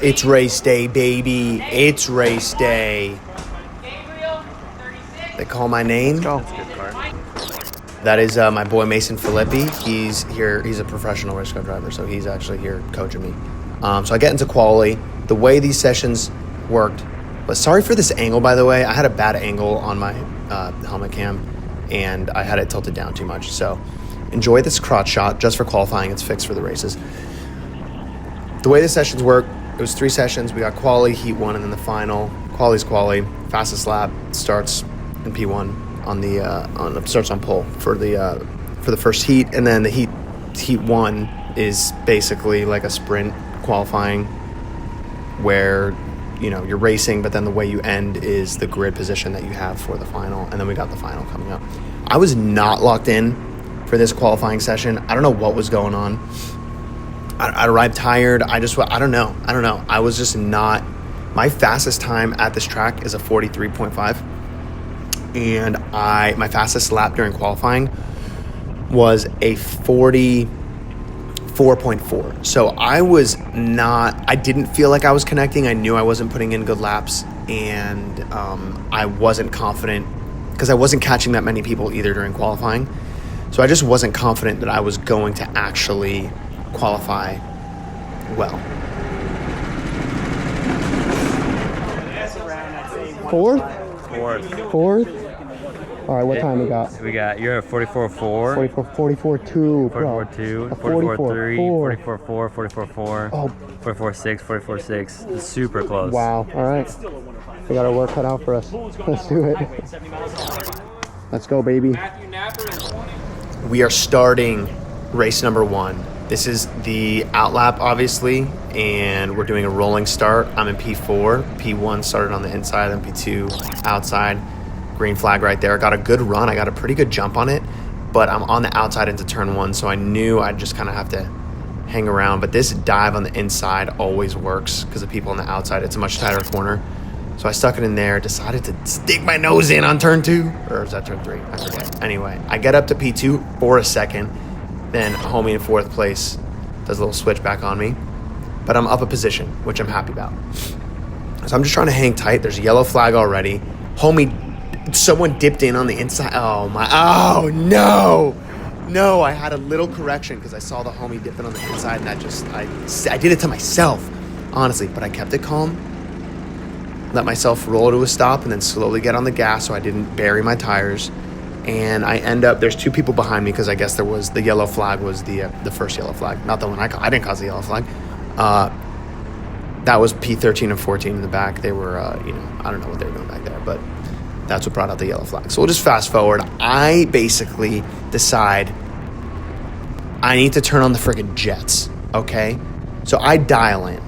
It's race day, baby. It's race day. They call my name. That's good, Kart. That is my boy Mason Filippi. He's here. He's a professional race car driver, so he's actually here coaching me. So I get into quali. The way these sessions worked. But sorry for this angle, by the way. I had a bad angle on my helmet cam, and I had it tilted down too much. So enjoy this crotch shot just for qualifying. It's fixed for the races. The way the sessions work, it was 3 sessions. We got quali, heat 1, and then the final. Quali's quali. Fastest lap starts in P1 on the starts on pole for the first heat, and then the heat 1 is basically like a sprint qualifying where you're racing, but then the way you end is the grid position that you have for the final, and then we got the final coming up. I was not locked in for this qualifying session. I don't know what was going on. I arrived tired. I don't know. I was just not. My fastest time at this track is a 43.5, and my fastest lap during qualifying was a 44.4. So I didn't feel like I was connecting. I knew I wasn't putting in good laps, and I wasn't confident because I wasn't catching that many people either during qualifying. So I just wasn't confident that I was going to actually qualify well. Fourth? All right, what time we got? You're at 44.4. 44.2. 44.2, 44.3, 44.4, 44.4, 44.6, 44.6. Super close. Wow. All right. We got our work cut out for us. Let's do it. Let's go, baby. We are starting race number 1. This is the outlap, obviously, and we're doing a rolling start. I'm in P4. P1 started on the inside, and P2 outside. Green flag right there. I got a good run. I got a pretty good jump on it, but I'm on the outside into turn 1, so I knew I'd just kind of have to hang around. But this dive on the inside always works because of people on the outside. It's a much tighter corner. So I stuck it in there, decided to stick my nose in on turn 2, or is that turn 3? I forget. Anyway, I get up to P2 for a second. Then a homie in 4th place does a little switch back on me. But I'm up a position, which I'm happy about. So I'm just trying to hang tight. There's a yellow flag already. Someone dipped in on the inside. Oh, no. No, I had a little correction because I saw the homie dipping on the inside, and I did it to myself, honestly. But I kept it calm, let myself roll to a stop, and then slowly get on the gas so I didn't bury my tires. And I end up, there's 2 people behind me because I guess the yellow flag was the first yellow flag. Not the one I didn't cause the yellow flag. That was P13 and 14 in the back. They were, I don't know what they were doing back there, but that's what brought out the yellow flag. So we'll just fast forward. I basically decide I need to turn on the freaking jets, okay? So I dial in,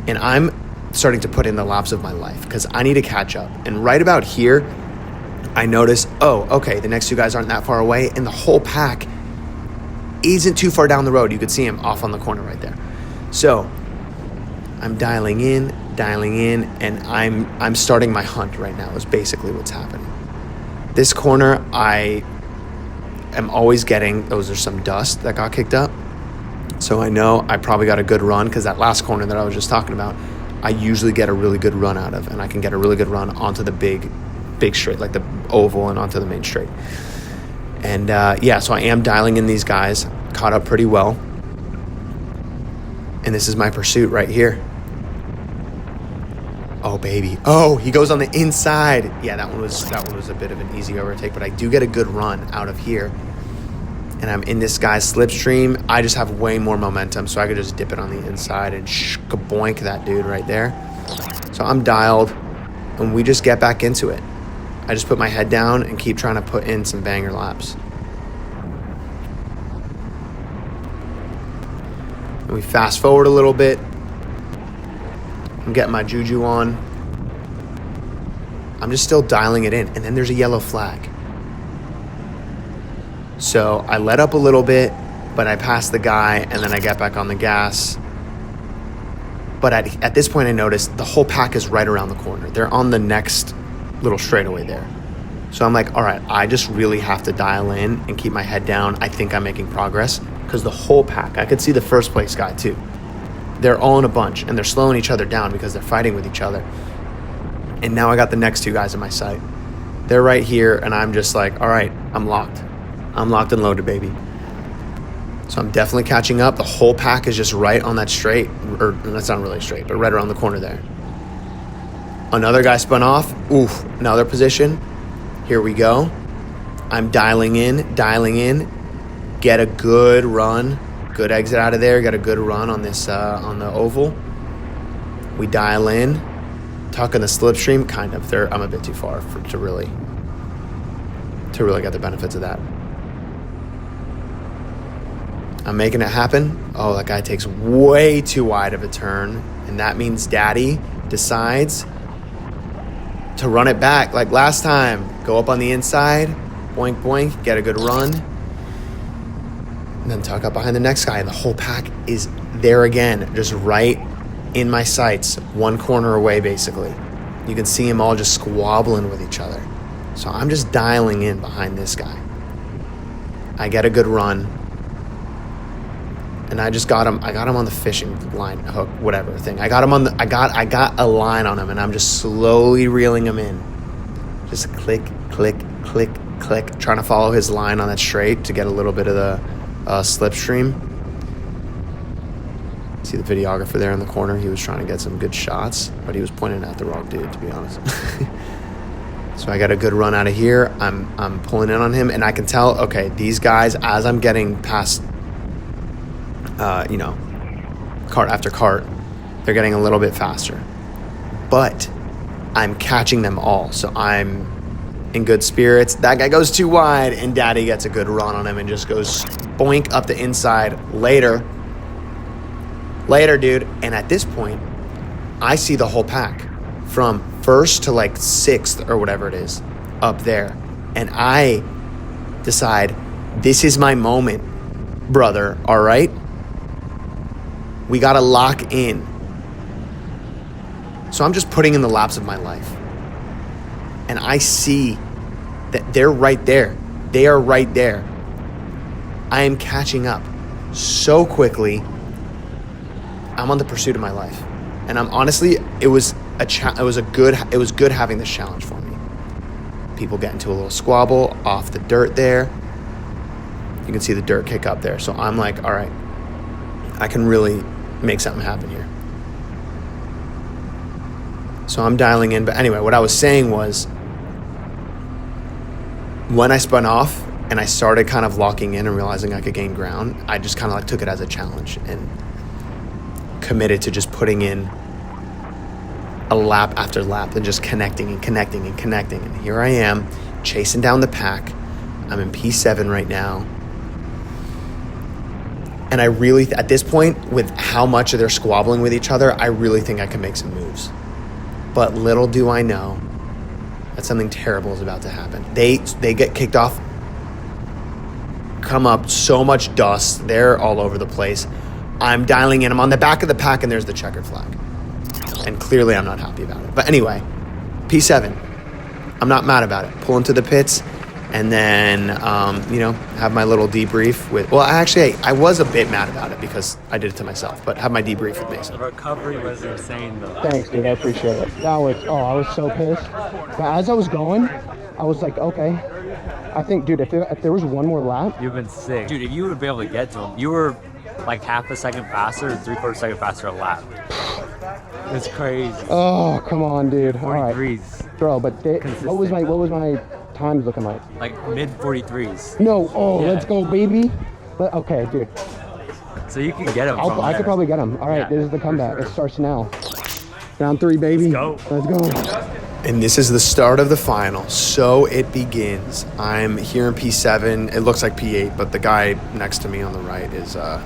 and I'm starting to put in the laps of my life because I need to catch up. And right about here, I notice, the next 2 guys aren't that far away, and the whole pack isn't too far down the road. You could see him off on the corner right there. So I'm dialing in, and I'm starting my hunt right now is basically what's happening. This corner, I am always getting, those are some dust that got kicked up. So I know I probably got a good run because that last corner that I was just talking about, I usually get a really good run out of, and I can get a really good run onto the big straight, like the oval and onto the main straight. And so I am dialing in these guys, caught up pretty well. And this is my pursuit right here. Oh, baby. Oh, he goes on the inside. Yeah, that one was a bit of an easy overtake, but I do get a good run out of here. And I'm in this guy's slipstream. I just have way more momentum, so I could just dip it on the inside and boink that dude right there. So I'm dialed, and we just get back into it. I just put my head down and keep trying to put in some banger laps. And we fast forward a little bit. I'm getting my juju on. I'm just still dialing it in. And then there's a yellow flag. So I let up a little bit, but I pass the guy, and then I get back on the gas. But at this point, I noticed the whole pack is right around the corner. They're on the next little straightaway there. So I'm like, all right, I just really have to dial in and keep my head down. I think I'm making progress because the whole pack, I could see the first place guy too. they're all in a bunch, and they're slowing each other down because they're fighting with each other. And now I got the next two guys in my sight. They're right here, and I'm just like, all right, I'm locked. I'm locked and loaded, baby. So I'm definitely catching up. The whole pack is just right on that straight, or that's not really straight, but right around the corner there. Another guy spun off. Oof, another position. Here we go. I'm dialing in, get a good run, good exit out of there, get a good run on this, on the oval. We dial in, tucking the slipstream, kind of. I'm a bit too far to really get the benefits of that. I'm making it happen. Oh, that guy takes way too wide of a turn, and that means Daddy decides to run it back like last time. Go up on the inside, boink, boink, get a good run, and then tuck up behind the next guy, and the whole pack is there again, just right in my sights, one corner away, basically. You can see them all just squabbling with each other. So I'm just dialing in behind this guy. I get a good run, and I just got him. I got him on the fishing line, hook, whatever thing. I got him on the. I got a line on him, and I'm just slowly reeling him in. Just click, click, click, click, trying to follow his line on that straight to get a little bit of the slipstream. See the videographer there in the corner? He was trying to get some good shots, but he was pointing at the wrong dude, to be honest. So I got a good run out of here. I'm pulling in on him, and I can tell, okay, these guys, as I'm getting past, cart after cart, they're getting a little bit faster. But I'm catching them all, so I'm in good spirits. That guy goes too wide, and Daddy gets a good run on him and just goes boink up the inside. Later, dude. And at this point, I see the whole pack from first to like sixth or whatever it is up there. And I decide, this is my moment, brother, all right? We got to lock in. So I'm just putting in the laps of my life. And I see that they're right there. They are right there. I am catching up so quickly. I'm on the pursuit of my life. And I'm honestly, it was good having this challenge for me. People get into a little squabble off the dirt there. You can see the dirt kick up there. So I'm like, all right, I can really make something happen here. So I'm dialing in. But anyway, what I was saying was, when I spun off and I started kind of locking in and realizing I could gain ground, I just kind of like took it as a challenge and committed to just putting in a lap after lap and just connecting and connecting and connecting. And here I am chasing down the pack. I'm in P7 right now. And I really, at this point, with how much they're squabbling with each other, I really think I can make some moves. But little do I know that something terrible is about to happen. They get kicked off, come up, so much dust. They're all over the place. I'm dialing in. I'm on the back of the pack, and there's the checkered flag. And clearly I'm not happy about it. But anyway, P7. I'm not mad about it. Pull into the pits, and then, have my little debrief with... Well, actually, I was a bit mad about it because I did it to myself, but have my debrief with Mason. The recovery was insane, though. Thanks, dude. I appreciate it. I was so pissed. But as I was going, I was like, okay. I think, dude, if there was one more lap... You've been sick. Dude, if you would be able to get to him, you were like half a second faster, 3/4 second faster a lap. It's crazy. Oh, come on, dude. 43s. All right. Bro, but what was my times looking like? Like mid 43s. No. Oh, yeah. Let's go, baby. Okay, dude. So you can get him. I could probably get him. All right, This is the comeback. Sure. It starts now. Round 3, baby. Let's go. And this is the start of the final. So it begins. I'm here in P7. It looks like P8, but the guy next to me on the right is, I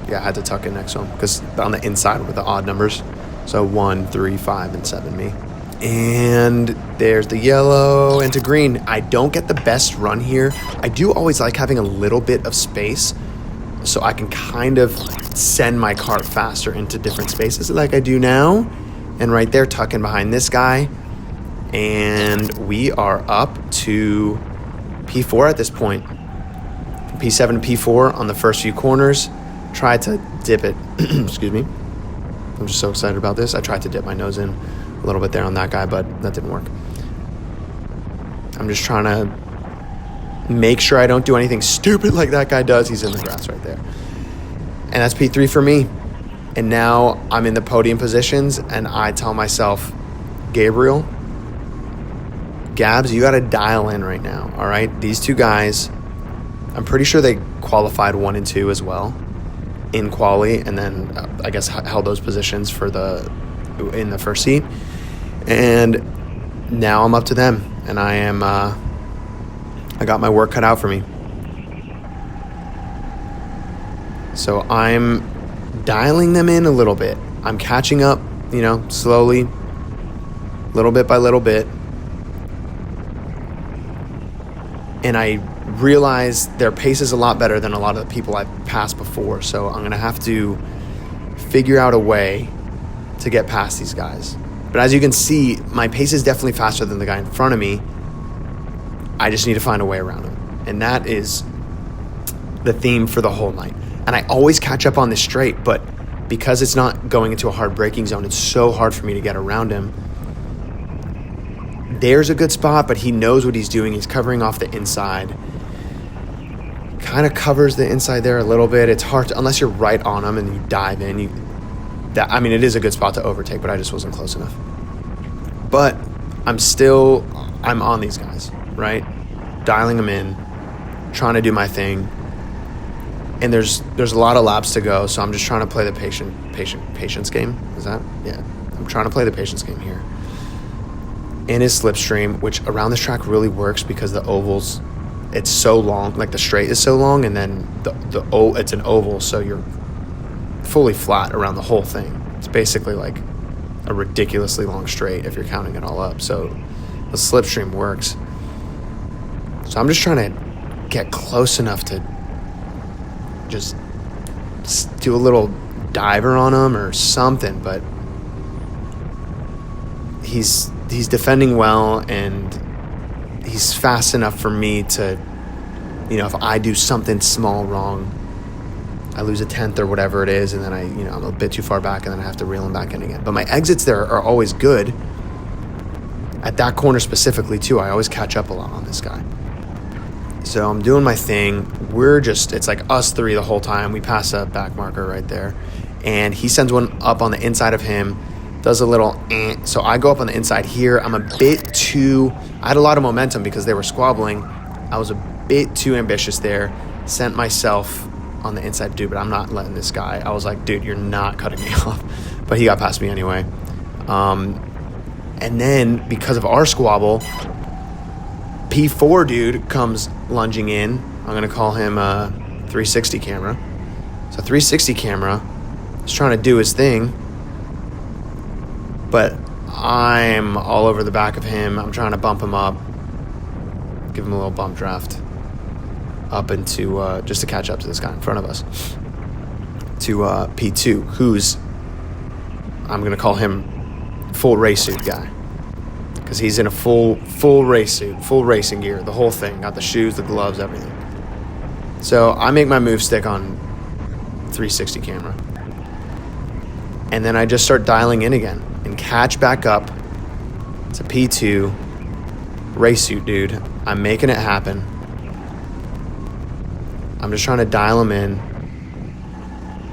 had to tuck in next to him because on the inside with the odd numbers. So 1, 3, 5, and 7 me. And there's the yellow into green. I don't get the best run here. I do always like having a little bit of space so I can kind of send my cart faster into different spaces like I do now. And right there, tucking behind this guy. And we are up to P4 at this point. P7 to P4 on the first few corners. Tried to dip it, excuse me. I'm just so excited about this. I tried to dip my nose in a little bit there on that guy, but that didn't work. I'm just trying to make sure I don't do anything stupid like that guy does. He's in the grass right there. And that's P3 for me. And now I'm in the podium positions, and I tell myself, Gabriel, Gabs, you got to dial in right now, all right? These two guys, I'm pretty sure they qualified 1 and 2 as well in quali, and then I guess held those positions for in the first heat. And now I'm up to them, and I got my work cut out for me. So I'm dialing them in a little bit. I'm catching up, slowly, little bit by little bit. And I realize their pace is a lot better than a lot of the people I've passed before. So I'm going to have to figure out a way to get past these guys. But as you can see, my pace is definitely faster than the guy in front of me. I just need to find a way around him. And that is the theme for the whole night. And I always catch up on this straight, but because it's not going into a hard braking zone, it's so hard for me to get around him. There's a good spot, but he knows what he's doing. He's covering off the inside. Kind of covers the inside there a little bit. It's hard unless you're right on him and you dive in. It is a good spot to overtake, but I just wasn't close enough. But I'm on these guys, right? Dialing them in, trying to do my thing. And there's a lot of laps to go, so I'm just trying to play the patience game. Is that? Yeah. I'm trying to play the patience game here. In his slipstream, which around this track really works because the ovals, it's so long, like the straight is so long, and then it's an oval, so you're fully flat around the whole thing. It's basically like a ridiculously long straight if you're counting it all up. So the slipstream works. So I'm just trying to get close enough to just do a little diver on him or something, but he's defending well, and he's fast enough for me to, if I do something small wrong, I lose a tenth or whatever it is, and then I'm a bit too far back, and then I have to reel him back in again. But my exits there are always good. At that corner specifically too, I always catch up a lot on this guy. So I'm doing my thing. It's like us three the whole time. We pass a back marker right there, and he sends one up on the inside of him, does a little so I go up on the inside here. I had a lot of momentum because they were squabbling. I was a bit too ambitious there, sent myself on the inside, dude, but I'm not letting this guy. I was like, dude, you're not cutting me off. But he got past me anyway. And then because of our squabble, P4 dude comes lunging in. I'm going to call him a 360 camera. So 360 camera is trying to do his thing, but I'm all over the back of him. I'm trying to bump him up, give him a little bump draft up into, just to catch up to this guy in front of us, to P2, who's, I'm going to call him full race suit guy, because he's in a full race suit, full racing gear, the whole thing, got the shoes, the gloves, everything. So I make my move stick on 360 camera, and then I just start dialing in again and catch back up to P2 race suit dude. I'm making it happen. I'm just trying to dial him in.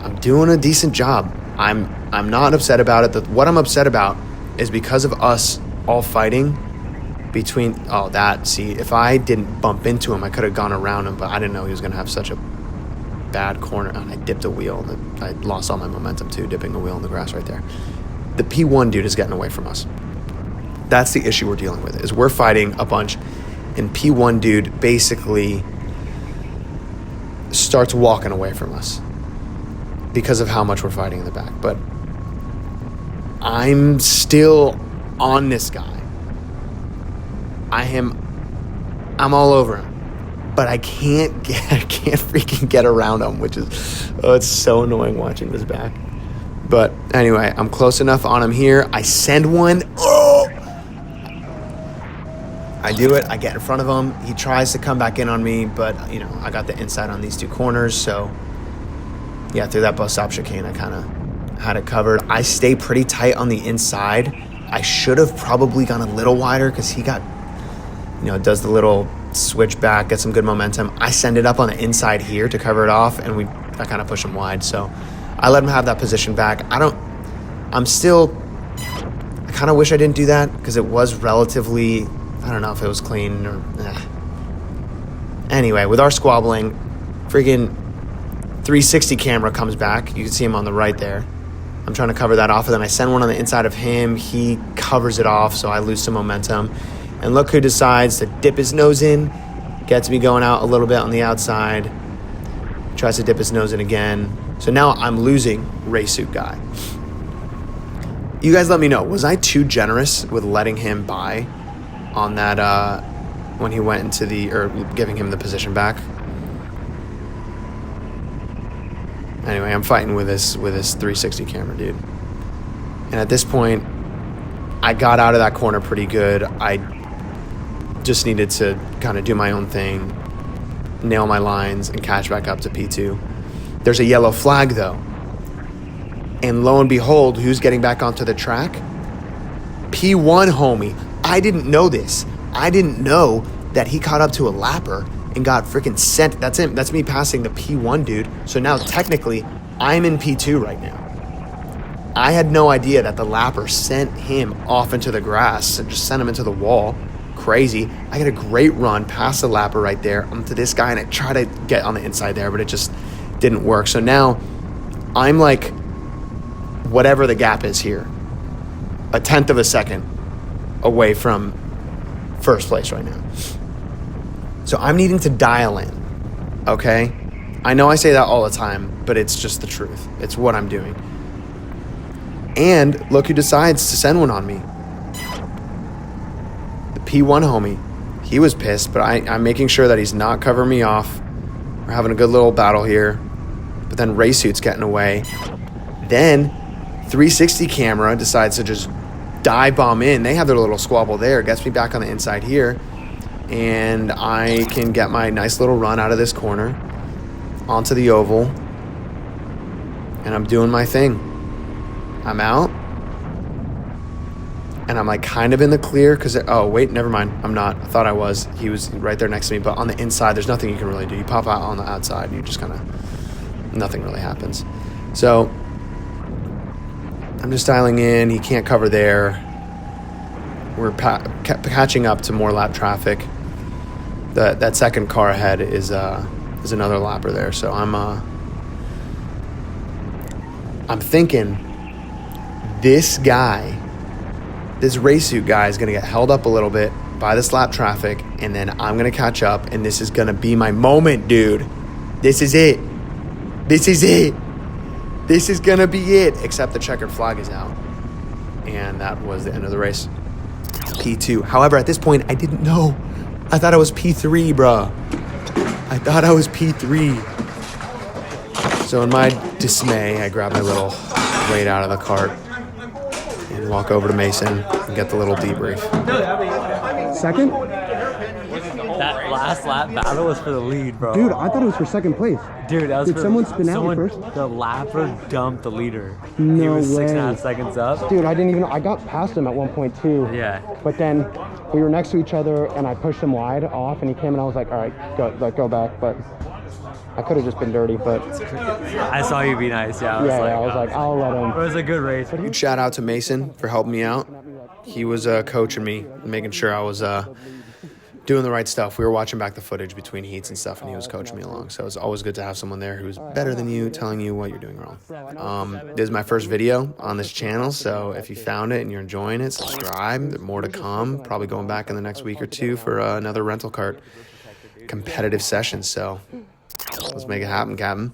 I'm doing a decent job. I'm not upset about it. What I'm upset about is because of us all fighting between, if I didn't bump into him, I could have gone around him, but I didn't know he was going to have such a bad corner. And I dipped a wheel, and I lost all my momentum too, dipping a wheel in the grass right there. The P1 dude is getting away from us. That's the issue we're dealing with, is we're fighting a bunch, and P1 dude basically starts walking away from us because of how much we're fighting in the back. But I'm still on this guy. I'm all over him, but I can't freaking get around him, which is, it's so annoying watching this back. But anyway, I'm close enough on him here. I send one. Oh! I do it. I get in front of him. He tries to come back in on me, but, I got the inside on these two corners. So, yeah, through that bus stop chicane, I kind of had it covered. I stay pretty tight on the inside. I should have probably gone a little wider because he got, does the little switch back, get some good momentum. I send it up on the inside here to cover it off, and I kind of push him wide. So I let him have that position back. I kind of wish I didn't do that because it was relatively, I don't know if it was clean or Anyway, with our squabbling, freaking 360 camera comes back. You can see him on the right there. I'm trying to cover that off, and then I send one on the inside of him. He covers it off, so I lose some momentum. And look who decides to dip his nose in, gets me going out a little bit on the outside, tries to dip his nose in again. So now I'm losing race suit guy. You guys let me know, was I too generous with letting him by on that when he went into giving him the position back? Anyway, I'm fighting with this 360 camera, dude. And at this point, I got out of that corner pretty good. I just needed to kind of do my own thing, nail my lines, and catch back up to P2. There's a yellow flag, though. And lo and behold, who's getting back onto the track? P1, homie. I didn't know this. I didn't know that he caught up to a lapper and got freaking sent. That's him. That's me passing the P1 dude. So now technically I'm in P2 right now. I had no idea that the lapper sent him off into the grass and just sent him into the wall. Crazy. I got a great run past the lapper right there onto this guy, and I tried to get on the inside there, but it just didn't work. So now I'm like, whatever the gap is here, 1/10 of a second away from first place right now. So I'm needing to dial in, okay? I know I say that all the time, but it's just the truth. It's what I'm doing. And look who decides to send one on me. The P1 homie. He was pissed, but I'm making sure that he's not covering me off. We're having a good little battle here. But then race suit's getting away. Then 360 camera decides to just dive bomb in. They have their little squabble there. Gets me back on the inside here. And I can get my nice little run out of this corner onto the oval. And I'm doing my thing. I'm out. And I'm like kind of in the clear because, oh, wait, never mind. I'm not. I thought I was. He was right there next to me. But on the inside, there's nothing you can really do. You pop out on the outside and you just kind of, nothing really happens. So I'm just dialing in. He can't cover there. We're catching up to more lap traffic. That second car ahead is another lapper there. So I'm thinking this race suit guy is going to get held up a little bit by this lap traffic, and then I'm going to catch up, and this is going to be my moment, dude. This is it. This is it. This is going to be it, except the checkered flag is out. And that was the end of the race. P2. However, at this point, I didn't know. I thought I was P3, bruh. I thought I was P3. So in my dismay, I grab my little weight out of the cart and walk over to Mason and get the little debrief. Second? That last lap battle was for the lead, bro. Dude, I thought it was for second place. Dude, that was Did someone spin out first? The lapper dumped the leader. No He was way. 6.5 seconds up. Dude, I got past him at 1.2. Yeah. But then we were next to each other and I pushed him wide off and he came and I was like, all right, go back. But I could have just been dirty, but I saw you be nice, yeah. I was like, I'll let him. It was a good race. Huge shout out to Mason for helping me out. He was coaching me, making sure I was doing the right stuff. We were watching back the footage between heats and stuff, and he was coaching me along. So it's always good to have someone there who's better than you, telling you what you're doing wrong. This is my first video on this channel, so if you found it and you're enjoying it, subscribe. There's more to come. Probably going back in the next week or two for another rental kart competitive session. So let's make it happen, Captain.